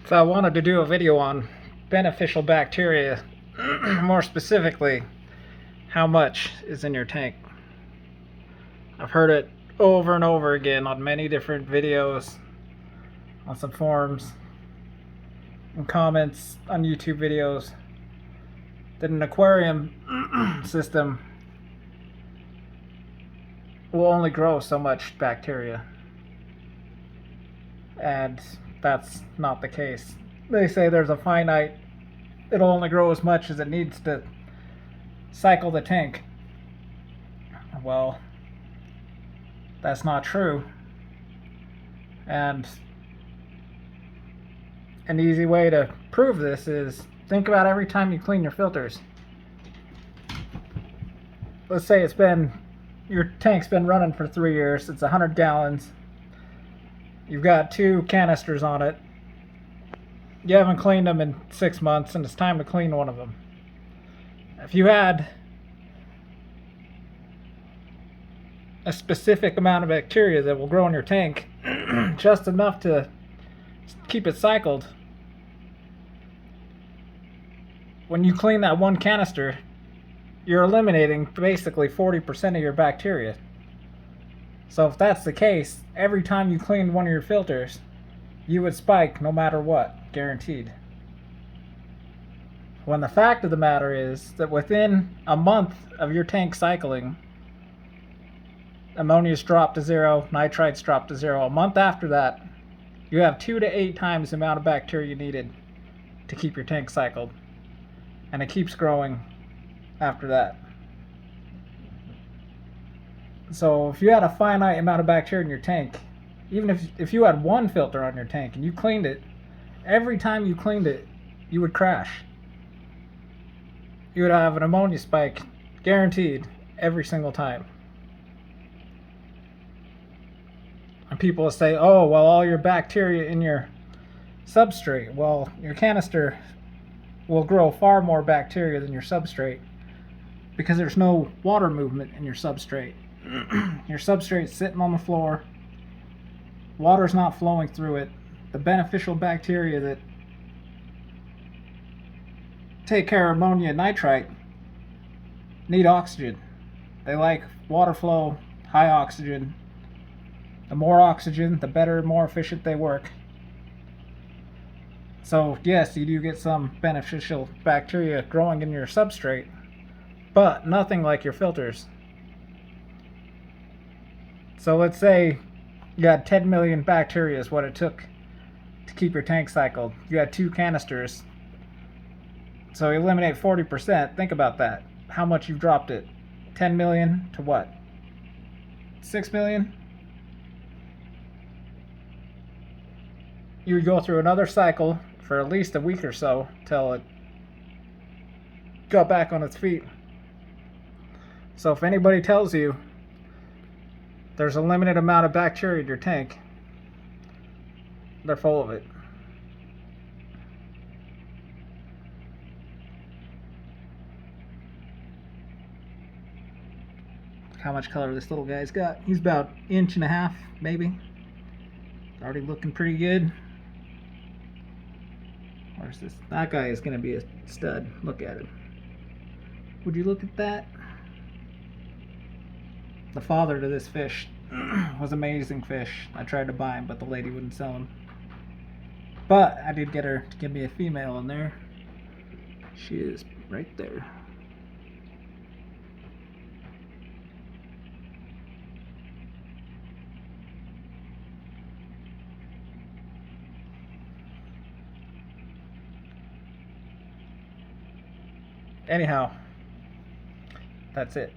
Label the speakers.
Speaker 1: So I wanted to do a video on beneficial bacteria, more specifically, how much is in your tank. I've heard it over and over again on many different videos, on some forums, and comments on YouTube videos, that an aquarium system will only grow so much bacteria. And that's not the case. They say there's a finite, it'll only grow as much as it needs to cycle the tank. Well, that's not true. And an easy way to prove this is think about every time you clean your filters. Let's say your tank's been running for 3 years, it's 100 gallons. You've got 2 canisters on it. You haven't cleaned them in 6 months, and it's time to clean one of them. If you had a specific amount of bacteria that will grow in your tank, just enough to keep it cycled, when you clean that 1 canister, you're eliminating basically 40% of your bacteria. So if that's the case, every time you clean one of your filters, you would spike no matter what, guaranteed. When the fact of the matter is that within a month of your tank cycling, ammonia's dropped to 0, nitrites dropped to 0. A month after that, you have 2 to 8 times the amount of bacteria you needed to keep your tank cycled. And it keeps growing after that. So if you had a finite amount of bacteria in your tank, even if you had 1 filter on your tank and you cleaned it, every time you cleaned it, you would crash. You would have an ammonia spike, guaranteed, every single time. And people will say, oh, well, all your bacteria in your substrate. Well, your canister will grow far more bacteria than your substrate because there's no water movement in your substrate. Your substrate's sitting on the floor. Water's not flowing through it. The beneficial bacteria that take care of ammonia and nitrite need oxygen. They like water flow, high oxygen. The more oxygen, the better, more efficient they work. So yes, you do get some beneficial bacteria growing in your substrate, but nothing like your filters. So let's say you had 10 million bacteria is what it took to keep your tank cycled. You had 2 canisters. So you eliminate 40%. Think about that. How much you've dropped it. 10 million to what? 6 million? You would go through another cycle for at least a week or so till it got back on its feet. So if anybody tells you there's a limited amount of bacteria in your tank, they're full of it. Look how much color this little guy's got. He's about 1.5 inches, maybe. Already looking pretty good. Where's this? That guy is going to be a stud. Look at him. Would you look at that? The father to this fish was amazing fish. I tried to buy him, but the lady wouldn't sell him. But I did get her to give me a female in there. She is right there. Anyhow, that's it.